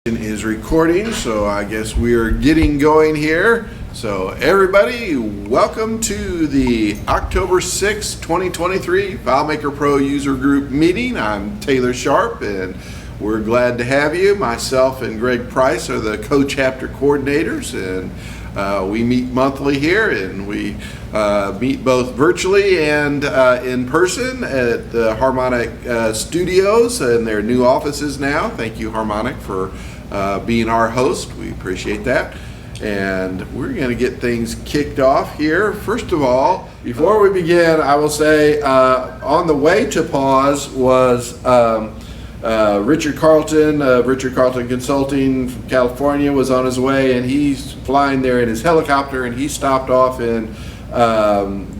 Is recording, so I guess we are getting going here. So everybody, welcome to the October 6, 2023 FileMaker Pro User Group meeting. I'm Taylor Sharp and we're glad to have you. Myself and Greg Price are the co-chapter coordinators, and we meet monthly here, and we meet both virtually and in person at the Harmonic Studios and their new offices now. Thank you, Harmonic, for being our host. We appreciate that. And we're going to get things kicked off here. First of all, before we begin, I will say on the way to pause was Richard Carlton of Richard Carlton Consulting from California was on his way, and he's flying there in his helicopter, and he stopped off in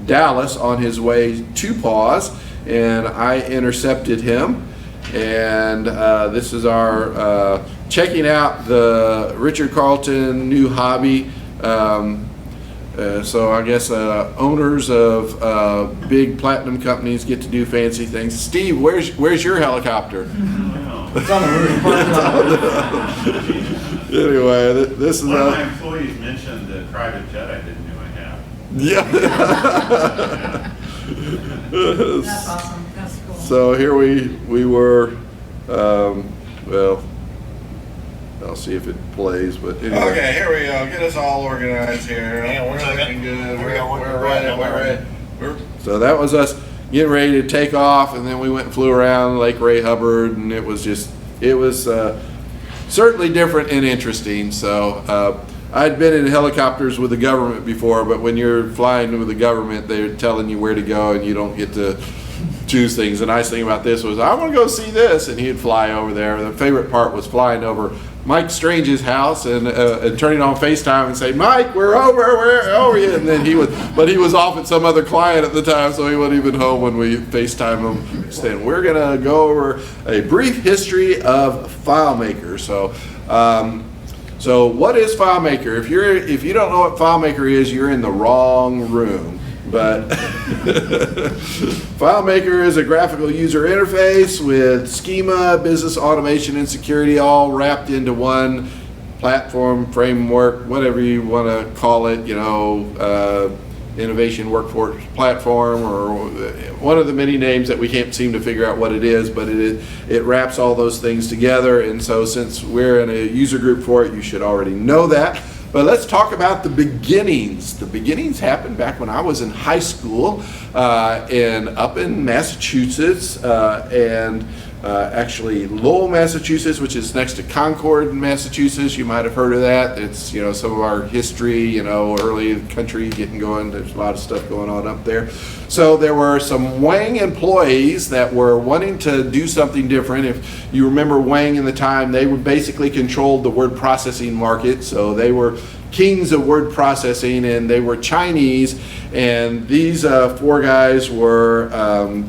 Dallas on his way to pause, and I intercepted him. And this is our checking out the Richard Carlton new hobby. So I guess owners of big platinum companies get to do fancy things. Steve, where's your helicopter? It's on the roof. Anyway, this is one of my employees mentioned the private jet I didn't know I had. Yeah. That's awesome. That's cool. So here we were. Well, I'll see if it plays, but anyway. Okay, here we go. Get us all organized here. Yeah, we're looking good. We're ready. So that was us getting ready to take off, and then we went and flew around Lake Ray Hubbard, and it was certainly different and interesting. So I'd been in helicopters with the government before, but when you're flying with the government, they're telling you where to go, and you don't get to choose things. The nice thing about this was I want to go see this, and he'd fly over there. The favorite part was flying over Mike Strange's house and turning on FaceTime and say, "Mike, we're over, where are you?" And then he was off at some other client at the time, so he wasn't even home when we FaceTime him. Saying we're gonna go over a brief history of FileMaker. So what is FileMaker? If you don't know what FileMaker is, you're in the wrong room. But FileMaker is a graphical user interface with schema, business automation, and security all wrapped into one platform, framework, whatever you want to call it, innovation workforce platform, or one of the many names that we can't seem to figure out what it is, but it wraps all those things together. And so since we're in a user group for it, you should already know that. But let's talk about the beginnings. The beginnings happened back when I was in high school up in Massachusetts, actually Lowell, Massachusetts, which is next to Concord, Massachusetts. You might have heard of that. It's some of our history, early country getting going. There's a lot of stuff going on up there. So there were some Wang employees that were wanting to do something different. If you remember Wang in the time, they were basically controlled the word processing market. So they were kings of word processing, and they were Chinese. And these four guys were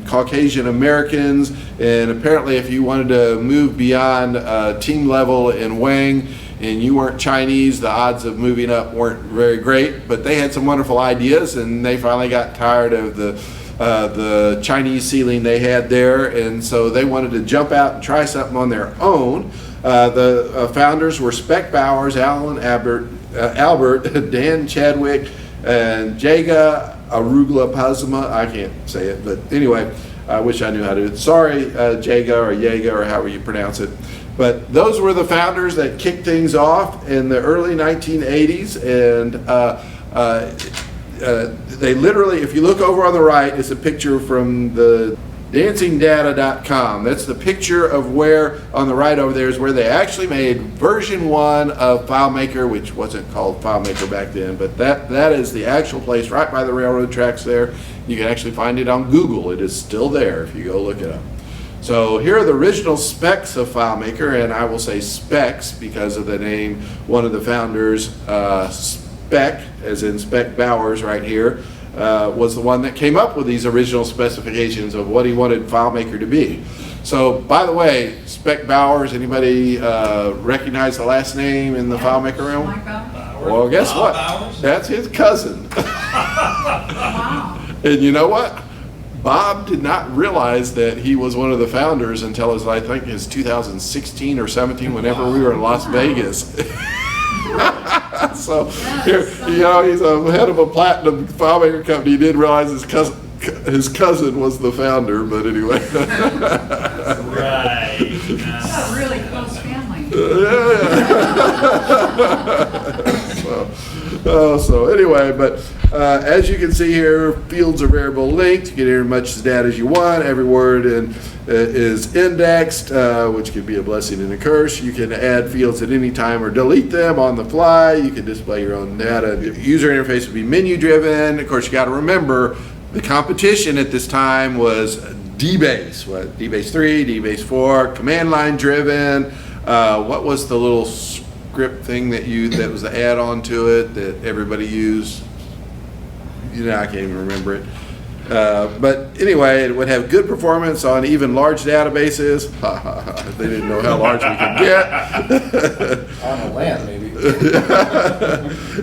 Caucasian Americans. And apparently if you wanted to move beyond team level in Wang and you weren't Chinese, the odds of moving up weren't very great. But they had some wonderful ideas, and they finally got tired of the Chinese ceiling they had there, and so they wanted to jump out and try something on their own. The founders were Spec Bowers, Alan Albert, Dan Chadwick, and Jaga Arugula Pazma. I can't say it, but anyway, I wish I knew how to do it. Sorry, Jaga or Yaga or however you pronounce it. But those were the founders that kicked things off in the early 1980s, and they literally, if you look over on the right, it's a picture from the dancingdata.com. That's the picture of where, on the right over there, is where they actually made version 1 of FileMaker, which wasn't called FileMaker back then, but that is the actual place right by the railroad tracks there. You can actually find it on Google. It is still there if you go look it up. So here are the original specs of FileMaker, and I will say specs because of the name. One of the founders, Spec, as in Spec Bowers right here, was the one that came up with these original specifications of what he wanted FileMaker to be. So, by the way, Spec Bowers, anybody recognize the last name in the FileMaker realm? Mike Bowers? Well, guess what? Bowers? That's his cousin. Wow. And you know what? Bob did not realize that he was one of the founders until I think his 2016 or 17, whenever we were in Las Vegas. So here, he's a head of a platinum FileMaker company. He didn't realize his cousin was the founder, but anyway. Right. That's a really close family. So anyway, but as you can see here, fields are variable linked. You can enter as much data as you want. Every word is indexed, which can be a blessing and a curse. You can add fields at any time or delete them on the fly. You can display your own data. The user interface would be menu driven. Of course, you got to remember the competition at this time was DBase, DBase 3, DBase 4, command line driven. What was the little script thing that was the add-on to it that everybody used? I can't even remember it. But anyway, it would have good performance on even large databases. They didn't know how large we could get. On a LAN, maybe.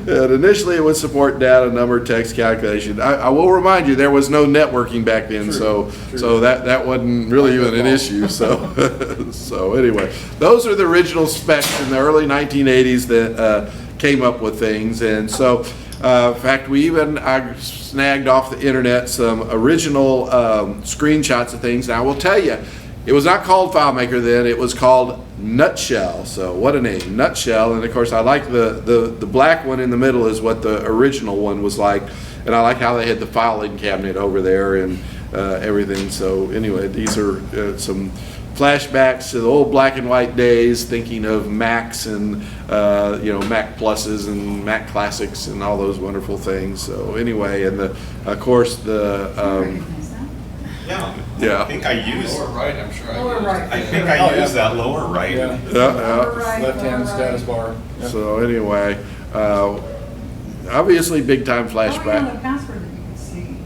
And initially, it would support data, number, text calculation. I will remind you, there was no networking back then, True. so that wasn't really even an issue. So, so anyway, those are the original specs in the early 1980s that came up with things, and so. In fact, I snagged off the internet some original screenshots of things. And I will tell you, it was not called FileMaker then, it was called Nutshell. So what a name, Nutshell. And of course, I like the black one in the middle is what the original one was like. And I like how they had the filing cabinet over there and everything. So anyway, these are some flashbacks to the old black and white days, thinking of Macs and Mac Pluses and Mac Classics and all those wonderful things. So anyway, and of course the Yeah. I think I used. Lower right, I'm sure. Lower right. I think I used that lower right. Yeah. Lower right, Left-hand lower status right. bar. Yeah. So anyway, obviously big time How do we know flashback. the password that you can see?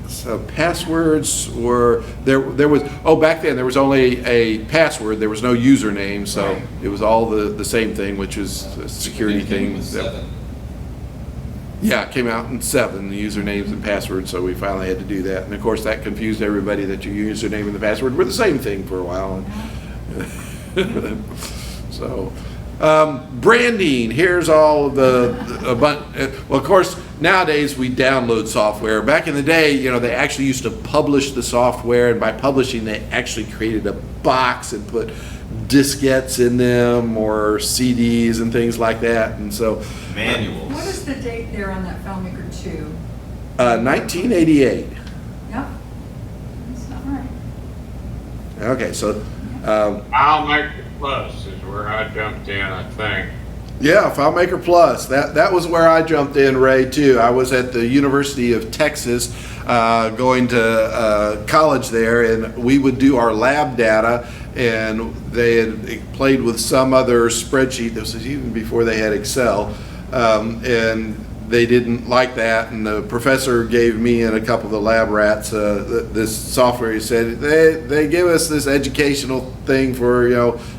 So passwords were there was back then there was only a password, there was no username, so Right. it was all the same thing, which was a security It came thing. with 7. Yeah, it came out in 7, the usernames and passwords, so we finally had to do that. And of course, that confused everybody that your username and the password were the same thing for a while. So, branding, here's all of well, of course, nowadays we download software. Back in the day, they actually used to publish the software, and by publishing, they actually created a box and put diskettes in them or CDs and things like that. And so, Manuals. What is the date there on that FileMaker 2? 1988. Yep. That's not right. Okay, so, FileMaker Plus is where I jumped in, I think. yeah, FileMaker Plus. That was where I jumped in, Ray, too. I was at the University of Texas, going to college there, and we would do our lab data, and they had played with some other spreadsheet. This was even before they had Excel, and they didn't like that, and the professor gave me and a couple of the lab rats this software. He said, they give us this educational thing for,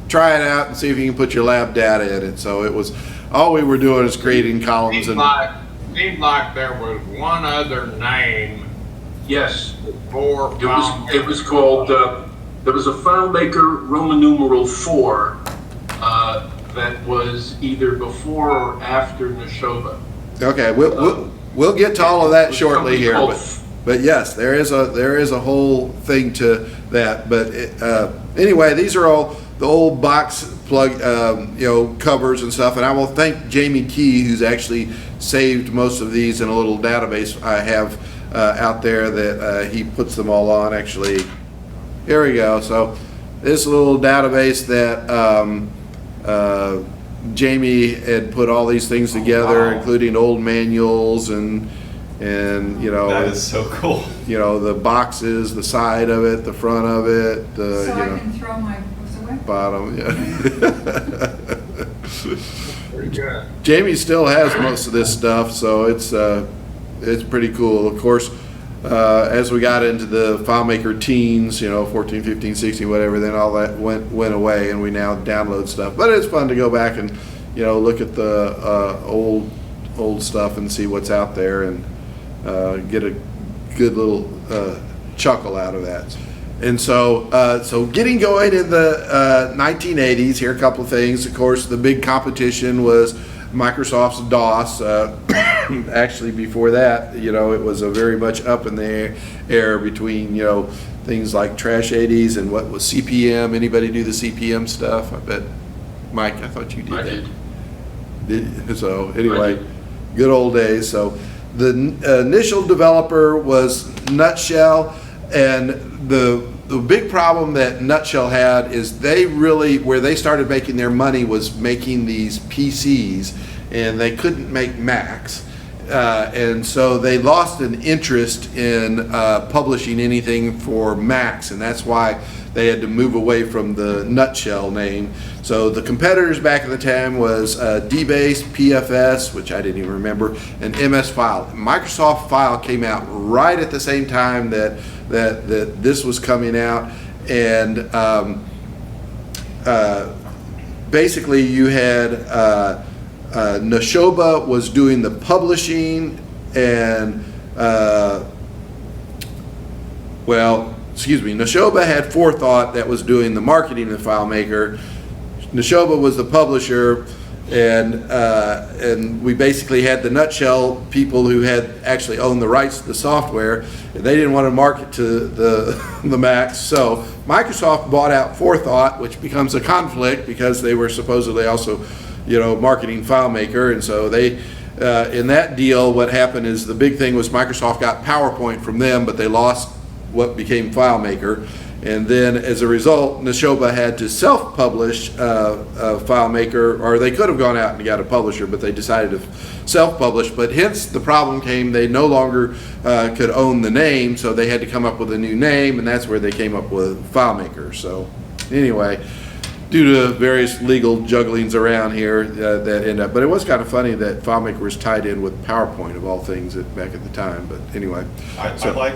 try it out and see if you can put your lab data in it. So it was, all we were doing is creating columns. Seemed like there was one other name Yes, for it was called, there was a FileMaker Roman numeral 4 that was either before or after Neshoba. Okay, we'll get to all of that shortly here, but yes, there is a whole thing to that. But anyway, these are all the old box plug covers and stuff, and I will thank Jamie Key, who's actually saved most of these in a little database I have out there that he puts them all on. Actually, here we go. So this little database that Jamie had put all these things together, including old manuals and That is so cool. the boxes, the side of it, the front of it, the So I can throw my books away? bottom. Yeah. Pretty good. Jamie still has most of this stuff, so it's pretty cool. Of course, as we got into the FileMaker teens, 14, 15, 16, whatever, then all that went away, and we now download stuff. But it's fun to go back and look at the old stuff and see what's out there, and get a good little chuckle out of that. And so getting going in the 1980s, here are a couple of things. Of course, the big competition was Microsoft's DOS. Actually, before that, it was a very much up in the air between, things like Trash 80s and what was CPM. Anybody do the CPM stuff? I bet, Mike, I thought you did I that. did. So anyway, good old days. So the initial developer was Nutshell, and the big problem that Nutshell had is where they started making their money was making these PCs, and they couldn't make Macs. And so they lost an interest in publishing anything for Macs, and that's why they had to move away from the Nutshell name. So the competitors back at the time was DBase, PFS, which I didn't even remember, and MS File. Microsoft File came out right at the same time that this was coming out, and basically you had Neshoba was doing the publishing, and Neshoba had Forethought that was doing the marketing of FileMaker. Neshoba was the publisher, and we basically had the Nutshell people who had actually owned the rights to the software, and they didn't want to market to the Macs. So Microsoft bought out Forethought, which becomes a conflict because they were supposedly also, marketing FileMaker, and so they. In that deal, what happened is the big thing was Microsoft got PowerPoint from them, but they lost what became FileMaker. And then as a result, Neshoba had to self-publish FileMaker, or they could have gone out and got a publisher, but they decided to self-publish. But hence the problem came, they no longer could own the name, so they had to come up with a new name, and that's where they came up with FileMaker. So anyway, due to various legal jugglings around here that end up, but it was kind of funny that FileMaker was tied in with PowerPoint of all things back at the time. But anyway, I like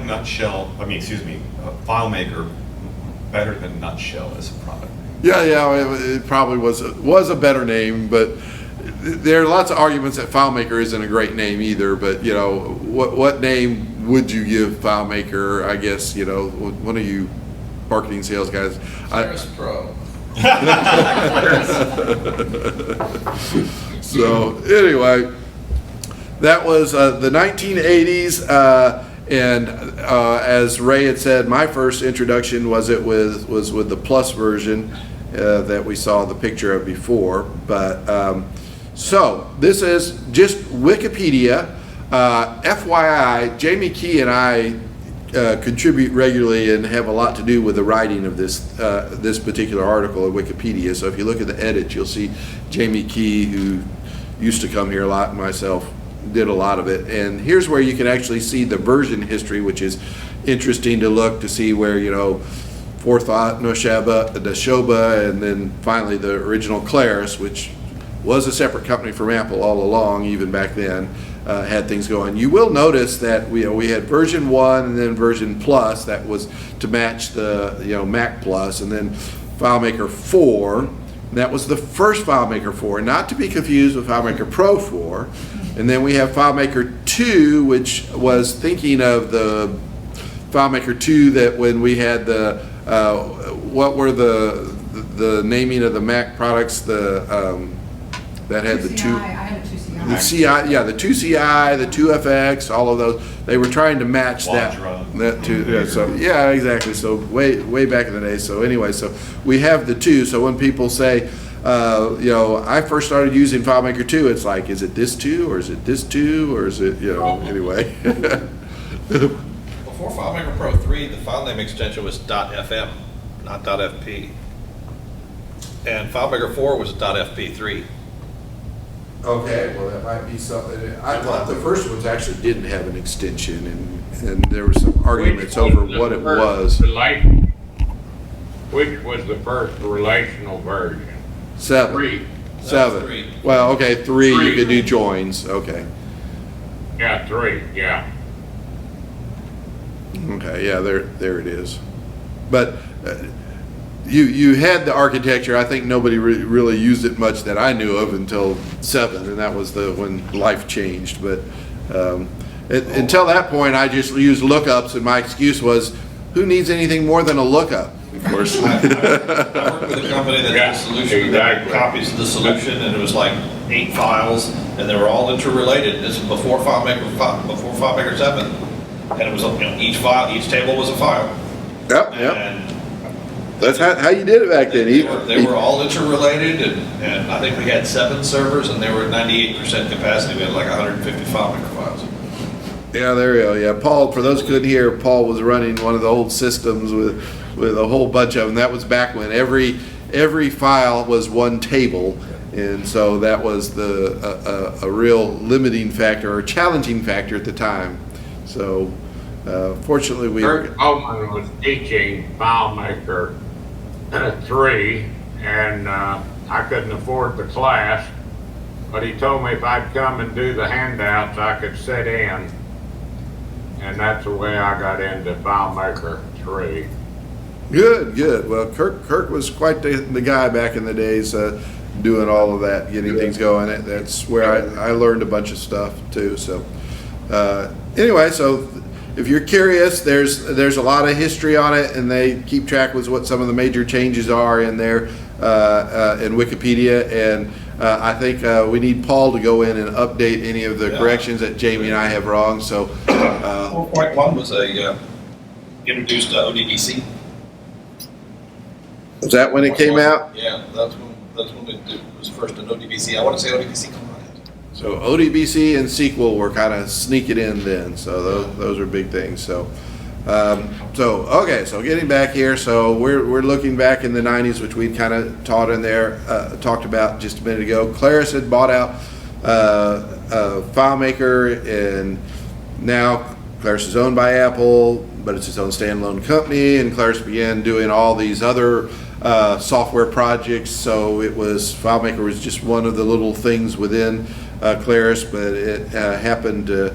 FileMaker better than Nutshell as a product. yeah, it probably was a better name, but there are lots of arguments that FileMaker isn't a great name either. But what name would you give FileMaker? I guess one of you marketing sales guys. Pro. So anyway, that was the 1980s, and as Ray had said, my first introduction was with the Plus version that we saw the picture of before. But so this is just Wikipedia. FYI, Jamie Key and I contribute regularly and have a lot to do with the writing of this particular article at Wikipedia. So if you look at the edit, you'll see Jamie Key, who used to come here a lot, and myself did a lot of it. And here's where you can actually see the version history, which is interesting to look to see where Forethought, Neshoba, and then finally the original Claris, which was a separate company from Apple all along, even back then. Had things going. You will notice that we had version 1 and then version Plus, that was to match the Mac Plus, and then FileMaker 4. That was the first FileMaker 4, not to be confused with FileMaker Pro 4. And then we have FileMaker 2, which was thinking of the FileMaker 2 that when we had the what were the naming of the Mac products, that had the 2. I had a 2CI. The CI, yeah, the 2CI, the 2FX, all of those, they were trying to match that too. Yeah, so yeah, exactly. So way back in the day. So anyway, so we have the 2. So when people say, I first started using FileMaker 2, it's like, is it this 2 or is it this 2 or is it anyway. Before FileMaker Pro 3, the file name extension was .fm, not .fp, and FileMaker 4 was .fp3. Okay, well that might be something. I thought the first ones actually didn't have an extension, and there were some arguments over what it was. Which was the first relational version? 7. 3. 7. 3. Well, okay, 3 you 3. could do joins. Okay. Yeah, 3, yeah. Okay, yeah, there it is. But you had the architecture. I think nobody really used it much that I knew of until 7, and that was when life changed. But Until that point, I just used lookups, and my excuse was, who needs anything more than a lookup? Of course. I worked with a company that had a solution, that had Exactly. copies of the solution, and it was like 8 files, and they were all interrelated. This is before FileMaker 7. And it was, each file, each table was a file. Yep, yep. And That's how you did it back then. they were all interrelated, and I think we had 7 servers, and they were at 98% capacity. We had like 150 FileMaker files. Yeah, there we go. Yeah, Paul, for those who couldn't hear, Paul was running one of the old systems with a whole bunch of them. That was back when every file was one table, and so that was a real limiting factor or challenging factor at the time. So fortunately we... Kurt Bowman was teaching FileMaker 3, and I couldn't afford the class, but he told me if I'd come and do the handouts, I could sit in, and that's the way I got into FileMaker 3. Good. Well, Kirk was quite the guy back in the days, doing all of that, getting things going. That's where I learned a bunch of stuff too. So anyway, so if you're curious, there's a lot of history on it, and they keep track with what some of the major changes are in there in Wikipedia. And I think we need Paul to go in and update any of the corrections that Jamie and I have wrong. So 4.1 was introduced to ODBC. was that when it came out? Yeah, that's when it was first an ODBC. I want to say ODBC Client. So ODBC and SQL were kind of sneaking in then, so those are big things. So, okay, so getting back here, so we're looking back in the 90s, which we'd kind of talked about just a minute ago. Claris had bought out FileMaker, and now Claris is owned by Apple, but it's its own standalone company, and Claris began doing all these other software projects. So FileMaker was just one of the little things within Claris, but it happened to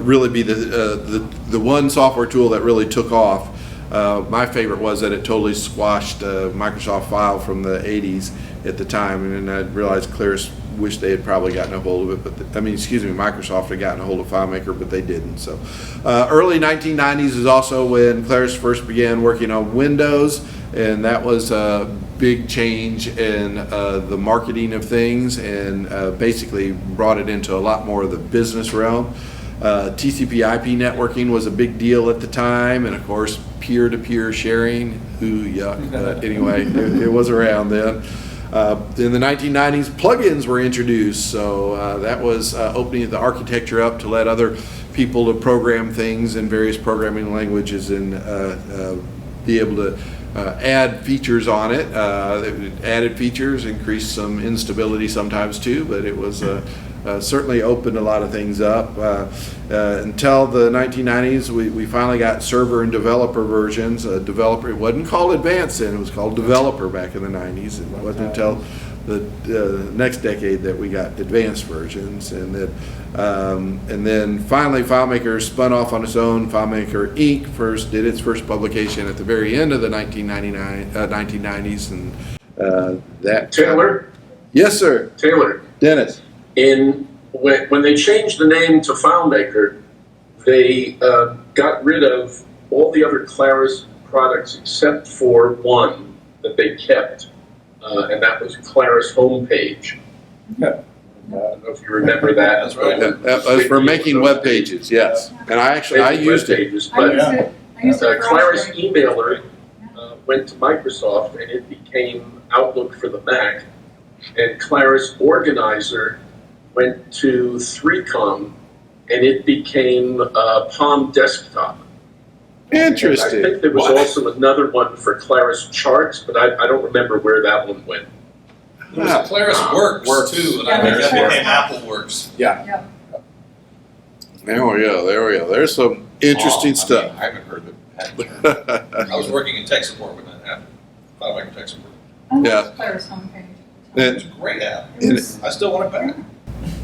really be the one software tool that really took off. My favorite was that it totally squashed Microsoft File from the 80s at the time, and I realized Claris wished they had probably gotten a hold of it, Microsoft had gotten a hold of FileMaker, but they didn't. So early 1990s is also when Claris first began working on Windows, and that was a big change in the marketing of things, and basically brought it into a lot more of the business realm. TCP/IP networking was a big deal at the time, and of course peer-to-peer sharing, yuck, but anyway, it was around then. In the 1990s, plugins were introduced, so that was opening the architecture up to let other people to program things in various programming languages and be able to add features on it. Added features increased some instability sometimes too, but it was certainly opened a lot of things up. Until the 1990s, we finally got server and developer versions. Developer, it wasn't called advanced then, it was called developer back in the 90s. It wasn't until the next decade that we got advanced versions, and then finally FileMaker spun off on its own. FileMaker Inc. did its first publication at the very end of the 1990s, and that... Taylor? Yes, sir. Taylor, Dennis. when they changed the name to FileMaker, they got rid of all the other Claris products except for one that they kept, and that was Claris Homepage. Yeah. I don't know if you remember that. That's right. That was for making web pages, yes. And I used it. Pages, I but used it for Claris Australia. Emailer went to Microsoft, and it became Outlook for the Mac. And Claris Organizer went to 3Com, and it became Palm Desktop. Interesting. I think there was also another one for Claris Charts, but I don't remember where that one went. There was a Claris Works too, and Yeah, I think that Claris became Works. Apple Works. There we go. There's some interesting stuff. I haven't heard of it. I was working in tech support when that happened. FileMaker tech support. I love Yeah. Claris homepage. It's a great app. I still want it back.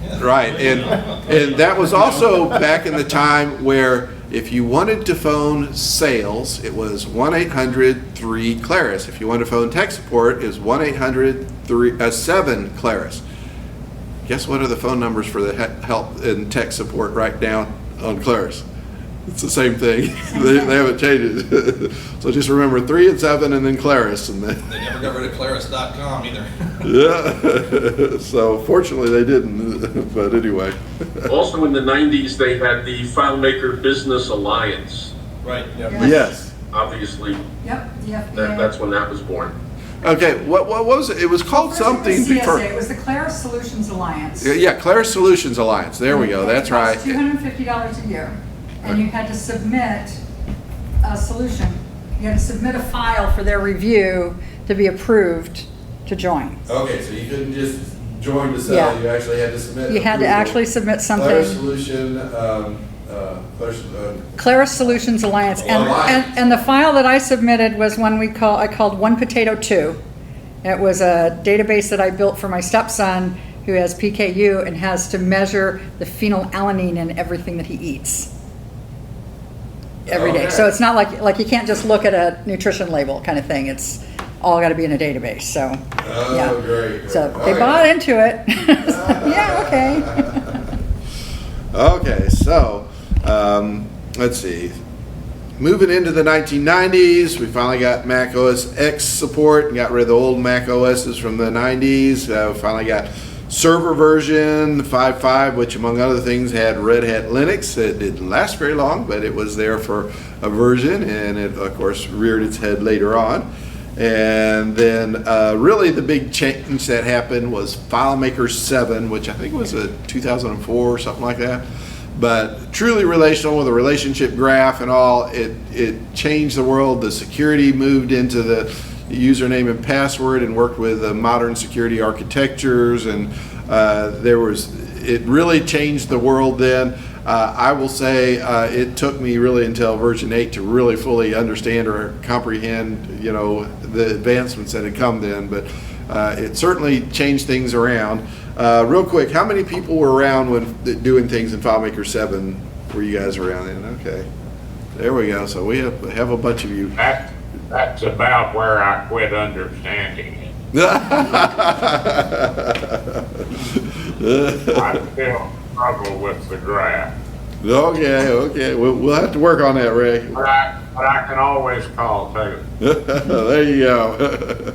Yeah. Right, and that was also back in the time where if you wanted to phone sales, it was 1-800-3-CLARIS. If you wanted to phone tech support, it was 1-800-7-CLARIS. guess what are the phone numbers for the help and tech support right now on Claris? It's the same thing. They haven't changed it. So just remember 3 and 7 and then Claris. And then, They never got rid of Claris.com either. yeah. So fortunately they didn't. But anyway. Also in the 90s, they had the FileMaker Business Alliance. Right. Yes. Obviously, Yep, the FBA. that's when that was born. Okay, what was it? It was called First it was something CSA, before. it was the Claris Solutions Alliance. Yeah, Claris Solutions Alliance. There we go. That's right. $250 a year, and you had to submit a solution. You had to submit a file for their review to be approved to join. Okay, so you couldn't just join to sell. Yeah. You actually had to submit. You had to approval. actually submit Claris something. Solution. Claris Solutions Alliance, Alliance. and the file that I submitted was one I called One Potato 2. It was a database that I built for my stepson who has PKU and has to measure the phenylalanine in everything that he eats every day. Okay. So it's not like you can't just look at a nutrition label kind of thing. It's all got to be in a database. So yeah. Great. So they Okay. bought into it. Yeah, okay. Okay, so let's see. Moving into the 1990s, we finally got Mac OS X support and got rid of the old Mac OSs from the 90s. We finally got server version 5.5, which among other things had Red Hat Linux. It didn't last very long, but it was there for a version, and it of course reared its head later on. And then really the big change that happened was FileMaker 7, which I think was a 2004 or something like that. But truly relational with a relationship graph and all, it changed the world. The security moved into the username and password and worked with modern security architectures, and it really changed the world then. I will say it took me really until version 8 to really fully understand or comprehend, the advancements that had come then, but it certainly changed things around. Real quick, how many people were around when doing things in FileMaker 7? Were you guys around then? Okay, there we go. So we have a bunch of you. That's about where I quit understanding it. I still struggle with the graph. Okay. We'll have to work on that, Ray. But I can always call too. There you go.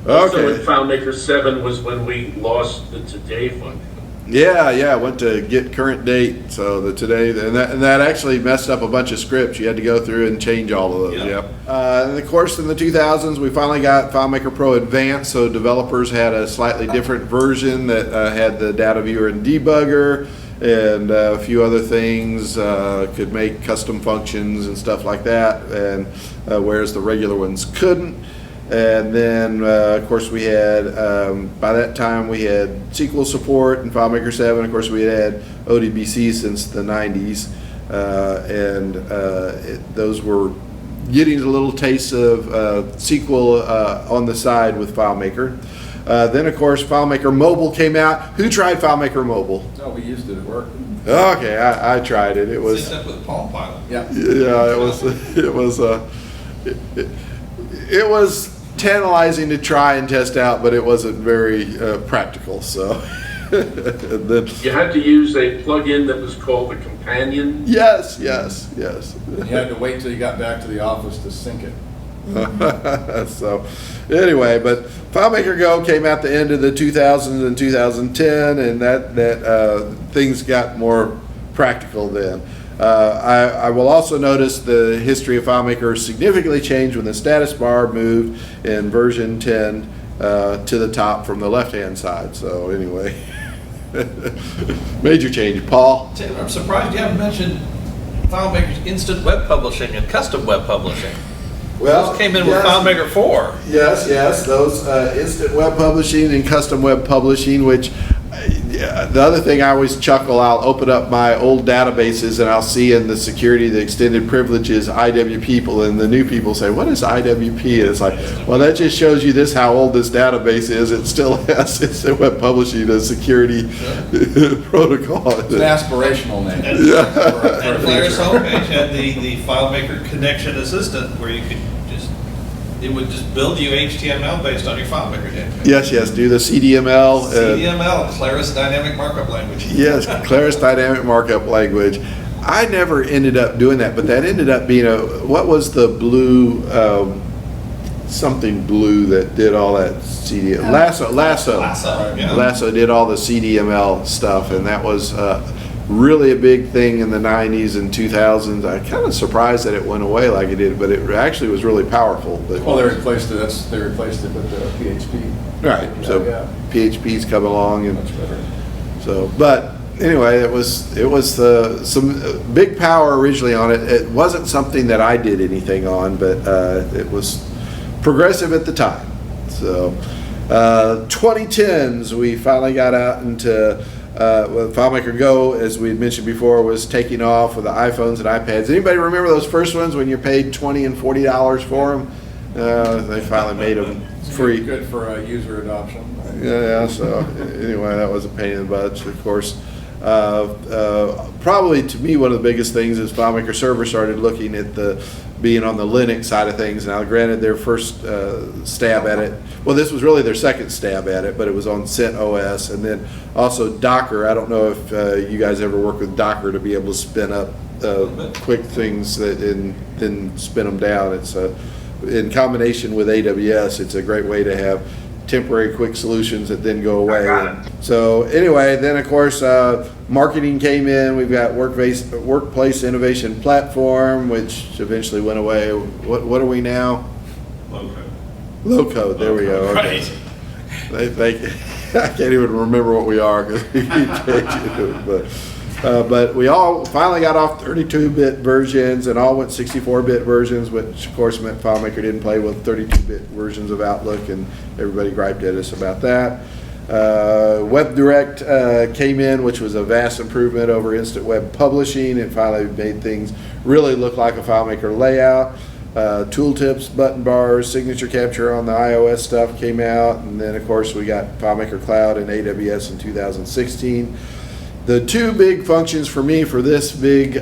Also in Okay. FileMaker 7 was when we lost the today function. Yeah. Went to get current date. So the today, and that actually messed up a bunch of scripts. You had to go through and change all of those. Yeah. Yep. And of course, in the 2000s, we finally got FileMaker Pro Advanced. So developers had a slightly different version that had the data viewer and debugger, and a few other things. Could make custom functions and stuff like that, and whereas the regular ones couldn't. And then, of course, we had, by that time, we had SQL support in FileMaker 7. Of course, we had ODBC since the 90s. Those were getting a little taste of SQL on the side with FileMaker. Then, of course, FileMaker Mobile came out. Who tried FileMaker Mobile? No, we used it at work. Okay, I tried it. It was... Synced up with Palm Pilot. Yeah. Yeah, it was tantalizing to try and test out, but it wasn't very practical. So, and then, You had to use a plugin that was called the Companion. yes. And you had to wait till you got back to the office to sync it. So, anyway, but FileMaker Go came out the end of the 2000s and 2010, and that things got more practical then. I will also notice the history of FileMaker significantly changed when the status bar moved in version 10 to the top from the left-hand side. So anyway, major change. Paul? Tim, I'm surprised you haven't mentioned FileMaker's instant web publishing and custom web publishing. Those came in with FileMaker 4. Yes, those instant web publishing and custom web publishing, which the other thing I always chuckle, I'll open up my old databases and I'll see in the security, the extended privileges, IW people, and the new people say, what is IWP? And it's like, well, that just shows you how old this database is. It still has instant web publishing as security protocol. It's an aspirational name. And, For and a Claris future. homepage had the FileMaker Connection Assistant where you could just it would just build you HTML based on your FileMaker database. Yes, do the CDML. CDML, Claris Dynamic Markup Language. Yes, Claris Dynamic Markup Language. I never ended up doing that, but that ended up being what was the blue, something blue that did all that CDML? Lasso. Yeah. Lasso did all the CDML stuff, and that was really a big thing in the 90s and 2000s. I'm kind of surprised that it went away like it did, but it actually was really powerful. But, Well, they replaced it with the PHP. right, so Yeah. PHP's come along, and Much better. so, but anyway, it was some big power originally on it. It wasn't something that I did anything on, but it was progressive at the time. So 2010s, we finally got out into FileMaker Go, as we had mentioned before, was taking off with the iPhones and iPads. Anybody remember those first ones when you paid $20 and $40 for them? They finally made them free. Good for user adoption. Yeah, so anyway, that was a pain in the butt, of course. Probably to me, one of the biggest things is FileMaker Server started looking at being on the Linux side of things. Now, granted, their first stab at it, well, this was really their second stab at it, but it was on CentOS, and then also Docker. I don't know if you guys ever work with Docker to be able to spin up quick things and then spin them down. It's in combination with AWS, it's a great way to have temporary quick solutions that then go away. So anyway, then of course marketing came in. We've got workplace innovation platform, which eventually went away. What are we now? Low code. There we go. Okay. I can't even remember what we are because we keep changing it. But we all finally got off 32-bit versions and all went 64-bit versions, which of course meant FileMaker didn't play with 32-bit versions of Outlook, and everybody griped at us about that. WebDirect came in, which was a vast improvement over Instant Web Publishing. It finally made things really look like a FileMaker layout. Tooltips, button bars, signature capture on the iOS stuff came out, and then of course we got FileMaker Cloud and AWS in 2016. The two big functions for me for this big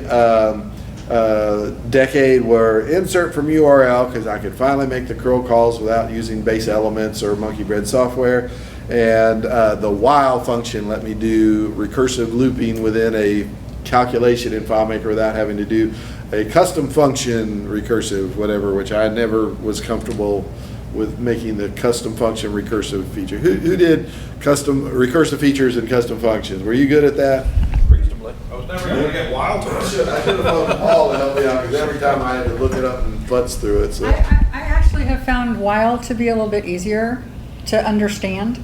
decade were insert from URL, because I could finally make the curl calls without using base elements or monkey bread software, and the while function let me do recursive looping within a calculation in FileMaker without having to do a custom function recursive whatever, which I never was comfortable with making the custom function recursive feature. Who did custom recursive features and custom functions? Were you good at that? Reasonably. I was never going to get wild to I it. should have phoned Paul to help me out, because every time I had to look it up and futz through it. So I actually have found while to be a little bit easier to understand.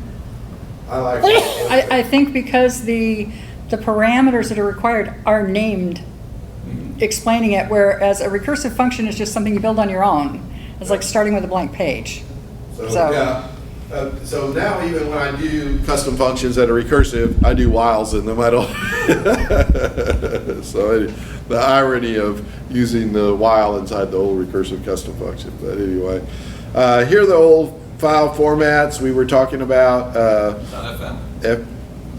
I like I think because the parameters that are required are named, explaining it, whereas a recursive function is just something you build on your own. It's like starting with a blank page. So yeah. So now even when I do custom functions that are recursive, I do whiles in them. I don't. So the irony of using the while inside the old recursive custom function. But anyway, here are the old file formats we were talking about. .fm.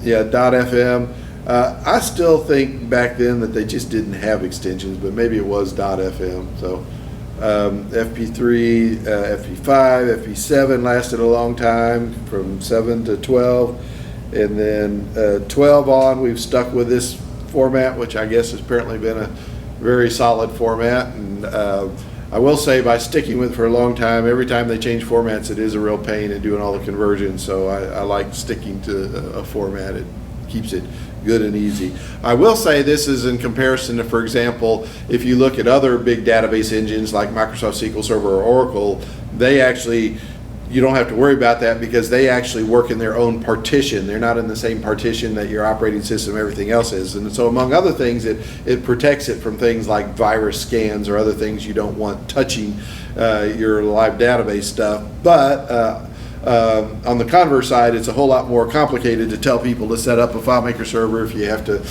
.fm. I still think back then that they just didn't have extensions, but maybe it was .fm. So. FP3, FP5, FP7 lasted a long time, from 7 to 12, and then 12 on we've stuck with this format, which I guess has apparently been a very solid format. And I will say, by sticking with it for a long time, every time they change formats it is a real pain in doing all the conversions, so I like sticking to a format. It keeps it good and easy. I will say this is in comparison to, for example, if you look at other big database engines like Microsoft SQL Server or Oracle, they actually, you don't have to worry about that because they actually work in their own partition. They're not in the same partition that your operating system, everything else is. And so among other things, it protects it from things like virus scans or other things you don't want touching your live database stuff. But on the converse side, it's a whole lot more complicated to tell people to set up a FileMaker server if you have to,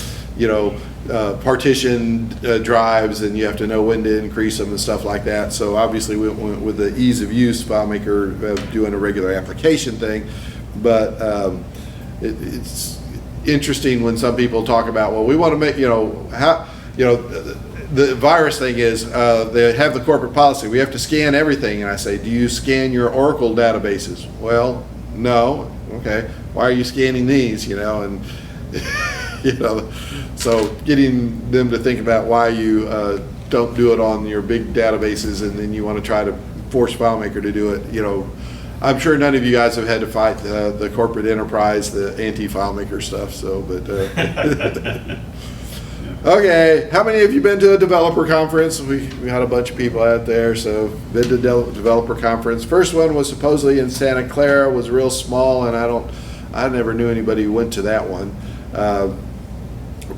partition drives, and you have to know when to increase them and stuff like that. So obviously we went with the ease of use FileMaker doing a regular application thing. But it's interesting when some people talk about, well, we want to make, the virus thing is, they have the corporate policy. We have to scan everything. And I say, do you scan your Oracle databases? Well, no. Okay. Why are you scanning these? You know, and you know, so getting them to think about why you don't do it on your big databases, and then you want to try to force FileMaker to do it. You know, I'm sure none of you guys have had to fight the corporate enterprise, the anti-FileMaker stuff. So, but. Okay, how many of you been to a developer conference? We had a bunch of people out there, so been to developer conference. First one was supposedly in Santa Clara, was real small, and I never knew anybody who went to that one.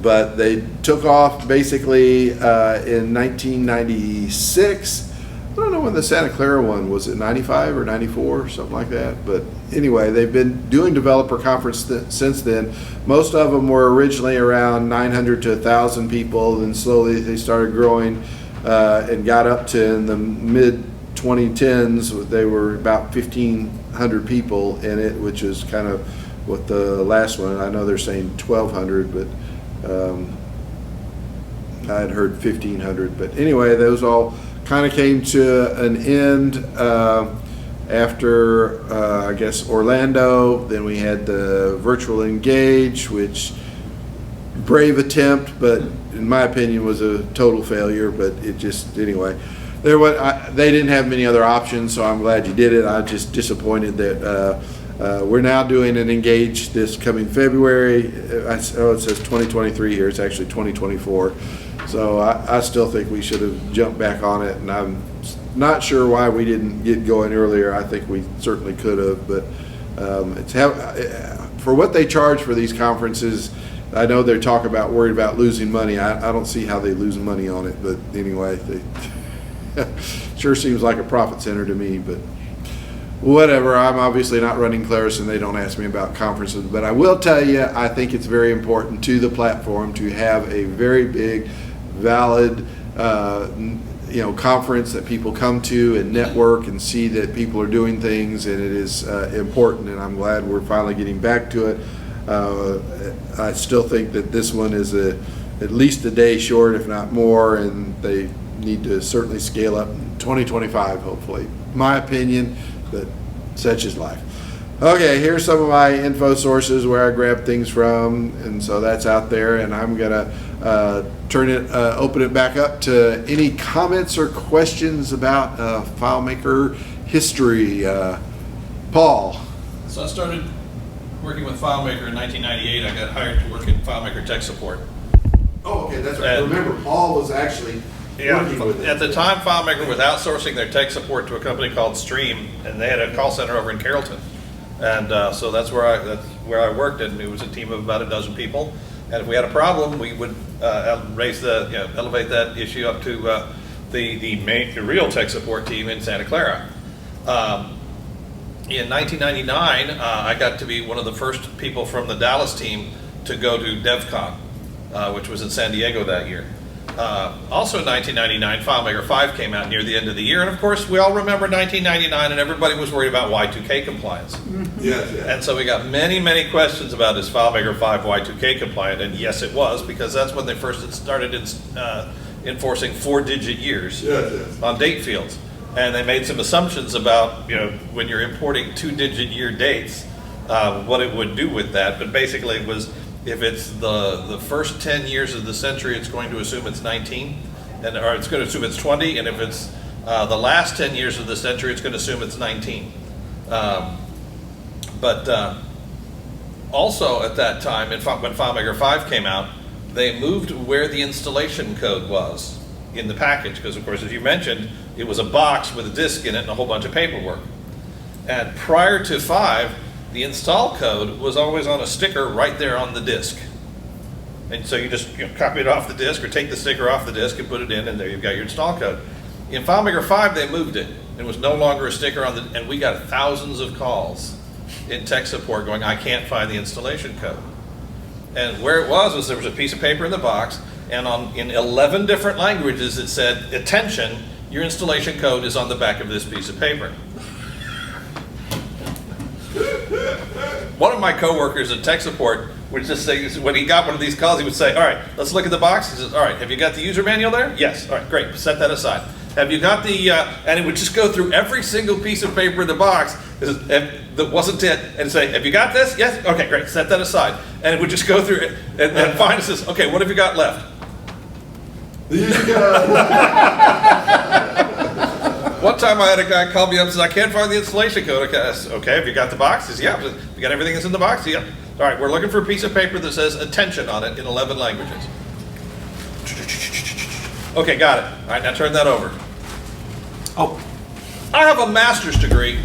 But they took off basically in 1996. I don't know when the Santa Clara one was, it 95 or 94 or something like that. But anyway, they've been doing developer conference since then. Most of them were originally around 900 to 1,000 people, and slowly they started growing and got up to, in the mid 2010s, they were about 1,500 people in it, which is kind of what the last one, I know they're saying 1,200, but I had heard 1,500. But anyway, those all kind of came to an end after, I guess, Orlando. Then we had the virtual Engage, which brave attempt, but in my opinion was a total failure. But it just, anyway, they didn't have many other options, so I'm glad you did it. I'm just disappointed that we're now doing an Engage this coming February. Oh, it says 2023 here. It's actually 2024. So I still think we should have jumped back on it, and I'm not sure why we didn't get going earlier. I think we certainly could have, but for what they charge for these conferences, I know they're talking about worried about losing money. I don't see how they lose money on it, but anyway, sure seems like a profit center to me, but whatever. I'm obviously not running Claris, and they don't ask me about conferences, but I will tell you, I think it's very important to the platform to have a very big, valid, conference that people come to and network and see that people are doing things, and it is important, and I'm glad we're finally getting back to it. I still think that this one is at least a day short, if not more, and they need to certainly scale up in 2025, hopefully. My opinion, but such is life. Okay, here's some of my info sources where I grab things from, and so that's out there, and I'm gonna open it back up to any comments or questions about FileMaker history. Paul. So I started working with FileMaker in 1998. I got hired to work in FileMaker tech support. Oh, okay, that's right. And remember, Paul was actually working with it. At the time, FileMaker was outsourcing their tech support to a company called Stream, and they had a call center over in Carrollton. And so that's where I worked, and it was a team of about a dozen people. And if we had a problem, we would elevate that issue up to the real tech support team in Santa Clara. In 1999, I got to be one of the first people from the Dallas team to go to DevCon, which was in San Diego that year. Also in 1999, FileMaker 5 came out near the end of the year, and of course we all remember 1999, and everybody was worried about Y2K compliance. Yes. And so we got many, many questions about, is FileMaker 5 Y2K compliant? And yes, it was, because that's when they first started enforcing 4-digit years on date fields. And they made some assumptions about, when you're importing 2-digit year dates, what it would do with that. But basically it was, if it's the first 10 years of the century, it's going to assume it's 19, or it's going to assume it's 20, and if it's the last 10 years of the century, it's going to assume it's 19. But also at that time, when FileMaker 5 came out, they moved where the installation code was in the package, because of course, as you mentioned, it was a box with a disk in it and a whole bunch of paperwork. And prior to 5, the install code was always on a sticker right there on the disk. And so you just copy it off the disk or take the sticker off the disk and put it in, and there you've got your install code. In FileMaker 5, they moved it. It was no longer a sticker on the, and we got thousands of calls in tech support going, I can't find the installation code. And where it was there was a piece of paper in the box, and in 11 different languages it said, attention, your installation code is on the back of this piece of paper. One of my coworkers in tech support would just say, when he got one of these calls, he would say, all right, let's look at the box. He says, all right, have you got the user manual there? Yes. All right, great, set that aside. Have you got the, and it would just go through every single piece of paper in the box that wasn't it, and say, have you got this? Yes? Okay, great, set that aside. And it would just go through it, and finally says, okay, what have you got left? One time I had a guy call me up and says, I can't find the installation code. Okay, have you got the box? He says, yeah. You got everything that's in the box? Yeah. All right, we're looking for a piece of paper that says attention on it in 11 languages. Okay, got it. All right, now turn that over. Oh, I have a master's degree.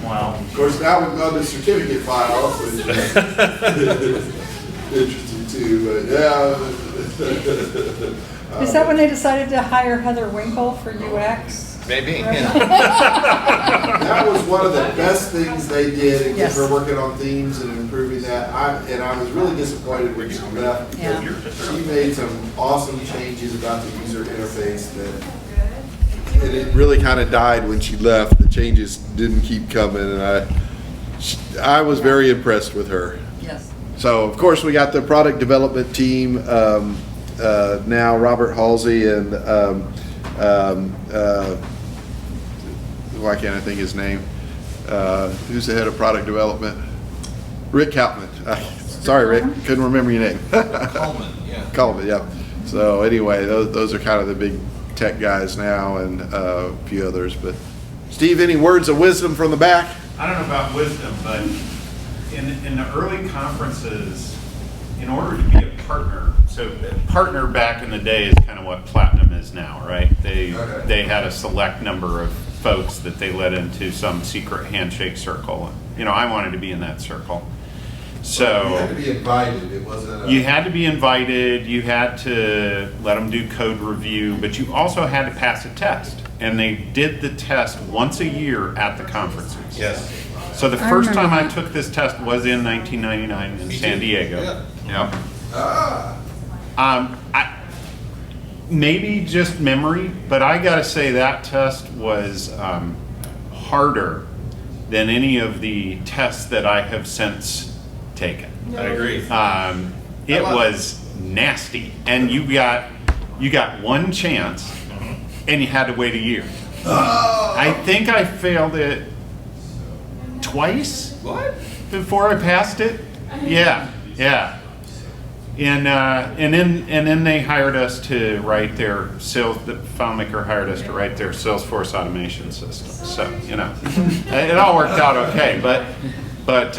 Wow. Of course, now we've gone to certificate files, which is interesting too, but yeah. Is that when they decided to hire Heather Winkle for UX? Maybe. Right. Yeah. That was one of the best things they did in Yes. her working on themes and improving that. I was really disappointed when she left. Yeah. She made some awesome changes about the user interface and it really kind of died when she left. The changes didn't keep coming, and I was very impressed with her. Yes. So of course we got the product development team now, Robert Halsey and why can't I think his name? Who's the head of product development? Rick Kaufman. Sorry, Rick, couldn't remember your name. Coleman, yeah. Coleman, yeah. So anyway, those are kind of the big tech guys now, and a few others. But Steve, any words of wisdom from the back? I don't know about wisdom, but in the early conferences, in order to be a partner, so partner back in the day is kind of what Platinum is now, right? They had a select number of folks that they let into some secret handshake circle. You know, I wanted to be in that circle. So you had to be invited. It wasn't. You had to be invited. You had to let them do code review, but you also had to pass a test. And they did the test once a year at the conferences. Yes. So the first time I took this test was in 1999 in San Diego. Yeah. Maybe just memory, but I gotta say that test was harder than any of the tests that I have since taken. I agree. It was nasty, and you got one chance, and you had to wait a year. I think I failed it twice. What? Before I passed it. Yeah. And then they hired us to write their sales. The FileMaker hired us to write their Salesforce automation system. So you know, it all worked out okay. But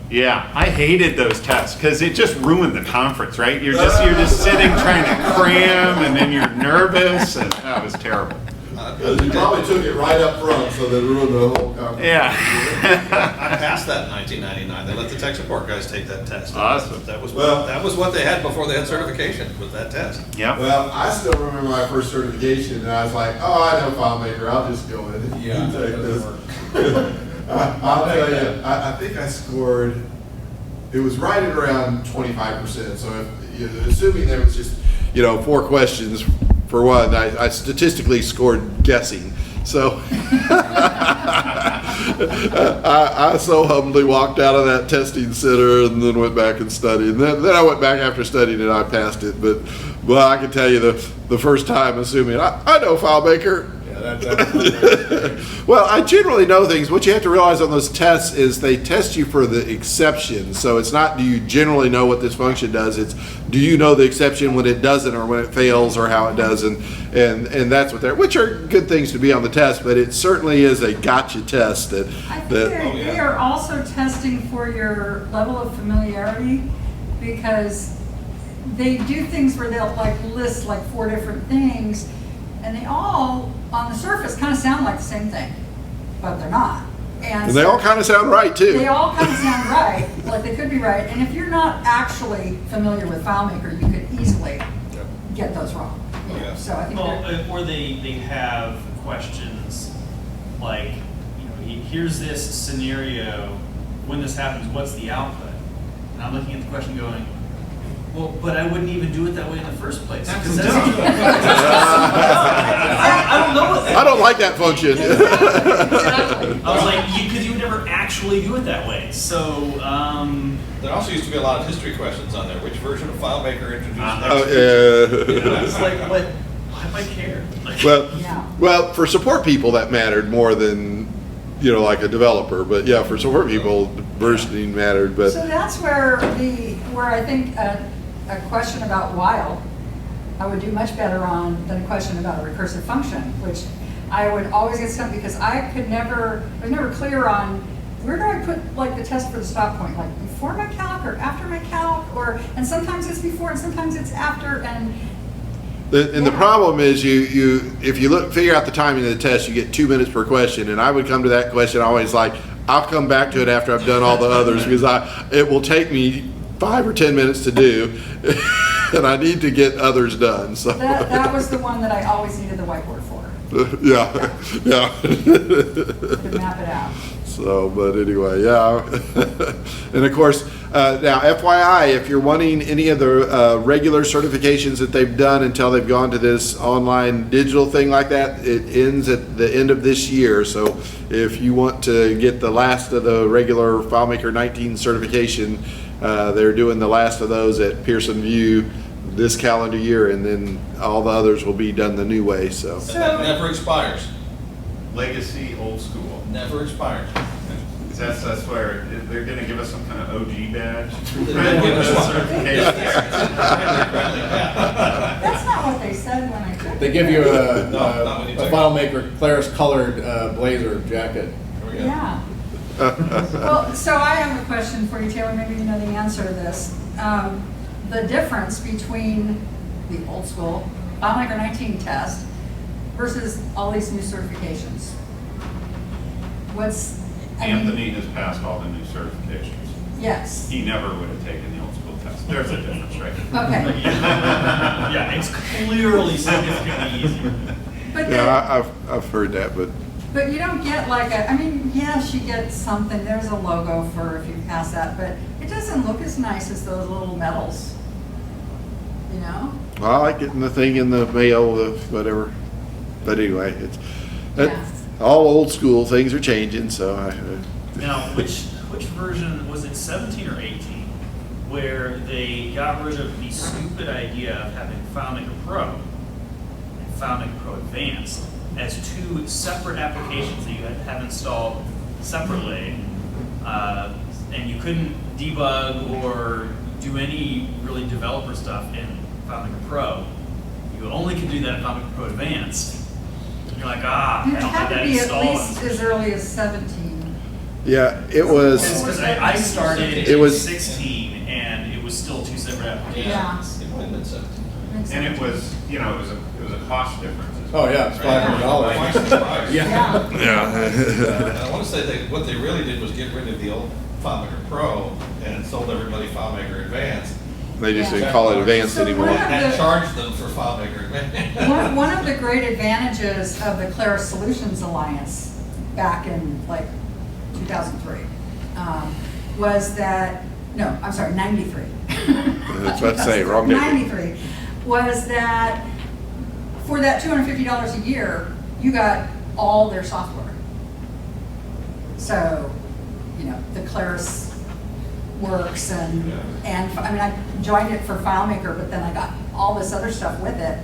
yeah, I hated those tests because it just ruined the conference. Right? You're just sitting trying to cram, and then you're nervous, and that was terrible. You probably took it right up front, so that ruined the whole conference. Yeah. I passed that in 1999. They let the tech support guys take that test. Awesome. That was what they had before they had certification, was that test. Yep. Well, I still remember my first certification, and I was like, "Oh, I know FileMaker. I'll just go in and take this." I'll tell you, I think I scored. It was right at around 25%. So, assuming there was just 4 questions. For one, I statistically scored guessing. So I so humbly walked out of that testing center and then went back and studied. And then I went back after studying and I passed it. But I can tell you the first time, assuming I know FileMaker. Well, I generally know things. What you have to realize on those tests is they test you for the exceptions. So it's not do you generally know what this function does, it's do you know the exception when it doesn't or when it fails or how it does, and that's what which are good things to be on the test, but it certainly is a gotcha test I think they are also testing for your level of familiarity, because they do things where they'll list 4 different things, and they all, on the surface, kind of sound like the same thing, but they're not. And they all kind of sound right, too. They all kind of sound right, they could be right. And if you're not actually familiar with FileMaker, you could easily get those wrong. Yeah. So I think or they have questions like, here's this scenario, when this happens, what's the output? And I'm looking at the question going, Well, but I wouldn't even do it that way in the first place. That's 'cause dumb. I don't know what that I don't like that function. Exactly. I was like, because you would never actually do it that way. So, There also used to be a lot of history questions on there. Which version of FileMaker introduced next? Oh, you know, yeah. it's like, why do I care? Like, Yeah. Well, for support people, that mattered more than, like a developer. But yeah, for support people, versioning mattered. But So that's where I think a question about while I would do much better on than a question about a recursive function, which I would always get stumped because I was never clear on where do I put like the test for the stop point, like before my calc or after my calc, and sometimes it's before and sometimes it's after, and the problem is if you figure out the timing of the test, you get 2 minutes per question. And I would come to that question always like, I'll come back to it after I've done all the others because it will take me 5 or 10 minutes to do, and I need to get others done. So that was the one that I always needed the whiteboard for. yeah. Could map it out. So, but anyway, yeah. And of course, now FYI, if you're wanting any of the regular certifications that they've done until they've gone to this online digital thing like that, it ends at the end of this year. So if you want to get the last of the regular FileMaker 19 certification, they're doing the last of those at Pearson VUE this calendar year, and then all the others will be done the new way. So And that never expires. Legacy, old school. Never expires. That's where they're going to give us some kind of OG badge. They're gonna give us one. Certification. That's not what they said when I took They it. give you not when you a take it. FileMaker Claris colored blazer jacket. There we go. Yeah. Well, so I have a question for you, Taylor. Maybe you know the answer to this. The difference between the old school FileMaker 19 test versus all these new certifications. Anthony has passed all the new certifications. Yes. He never would have taken the old school test. There's a difference, right? Okay. yeah, it's clearly significantly easier. But yeah, I've heard that, but But you don't get like yes, you get something. There's a logo for if you pass that, but it doesn't look as nice as those little medals. You know? well, I like getting the thing in the mail, whatever. But anyway, it's all old school. Things are changing, so Now, which version was it, 17 or 18, where they got rid of the stupid idea of having FileMaker Pro and FileMaker Pro Advanced as two separate applications that you had to have installed separately, and you couldn't debug or do any really developer stuff in FileMaker Pro. You only could do that in FileMaker Pro Advanced. And you're like, I It don't had have to that be at installed. least as early as 17. yeah, it was. Because I started It in was- 16, and it was still two separate applications. Yeah. It might have been 17. And it was, it was a cost difference. Oh, yeah, it's $500. Twice the price. Yeah. Yeah. I want to say what they really did was get rid of the old FileMaker Pro and sold everybody FileMaker Advanced. They just Yeah. didn't call it advanced So anymore. one And the- charged them for FileMaker Advanced. One of the great advantages of the Claris Solutions Alliance back in like 2003 was that, no, I'm sorry, 93. That's what I say, wrong date. 93 was that for that $250 a year, you got all their software. So, the Claris works and I joined it for FileMaker, but then I got all this other stuff with it.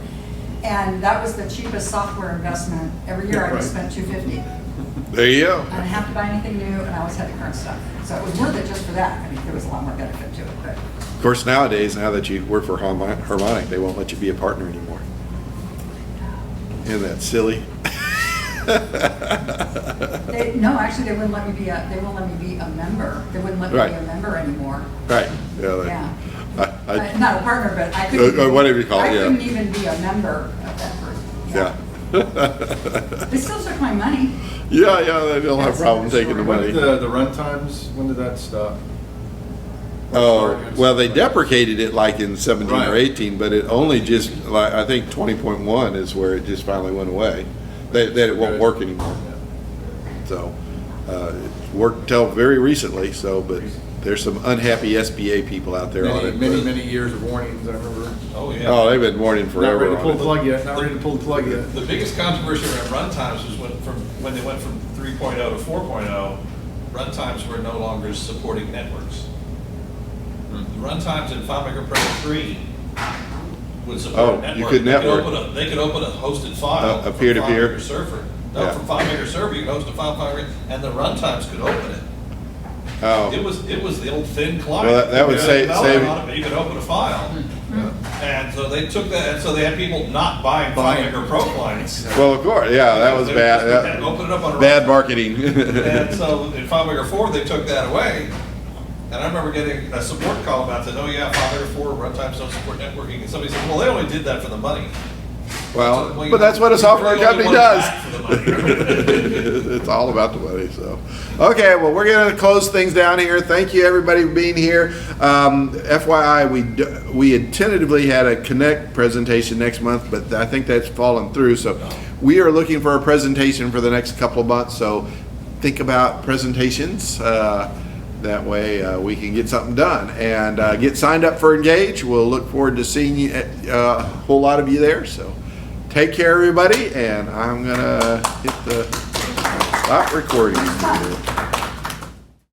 And that was the cheapest software investment. Every year I just spent $250. There you go. I didn't have to buy anything new, and I always had the current stuff. So it was worth it just for that. There was a lot more benefit to it, but. Of course, nowadays, now that you work for Harmonic, they won't let you be a partner anymore. Isn't that silly? No, actually, they wouldn't let me be a member. They wouldn't let me be a member anymore. Right. Yeah. Yeah. I Not a partner, but I couldn't. whatever you call it, I yeah. couldn't even be a member of that group. yeah. They still took my money. Yeah, they don't have a problem taking the When money. did the run times, when did that stop? Oh, well, they deprecated it like in 17 or Right. 18, but it only just, like, I think 20.1 is where it just finally went away. That it won't work anymore. So, it worked until very recently, so, but there's some unhappy SBA people out there on Many, it. many, but- many years of warnings, I remember. Oh, yeah. Oh, they've been warning Not forever ready to pull on the it. plug yet, not ready to pull the plug yet. The biggest controversy around runtimes was when they went from 3.0 to 4.0, runtimes were no longer supporting networks. The runtimes in FileMaker Pro 3 would support Oh, a network. you could network. They could open a hosted file A from peer-to-peer? FileMaker server. No, Yeah. from FileMaker server, you could host a file FileMaker, and the runtimes could open it. Oh, It was the old thin client. Well, that would You could save- develop save- on it, but you could open a file. And so they took that, and so they had people not buying FileMaker Pro clients. well, of course, yeah, that was They bad. just That- open it up on a Bad runtime. marketing. And so in FileMaker 4, they took that away. And I remember getting a support call about that, oh yeah, FileMaker 4 runtimes don't support networking. And somebody said, well, they only did that for the money. Well, So, but that's what a software you only company want it does. back for the money. It's all about the money, so. Okay, well, we're gonna close things down here. Thank you, everybody, for being here. FYI, we had tentatively had a Connect presentation next month, but I think that's fallen through, so we are looking for a presentation for the next couple of months, so think about presentations. That way, we can get something done and get signed up for Engage. We'll look forward to seeing you, a whole lot of you there, so. Take care, everybody, and I'm gonna hit the stop recording here.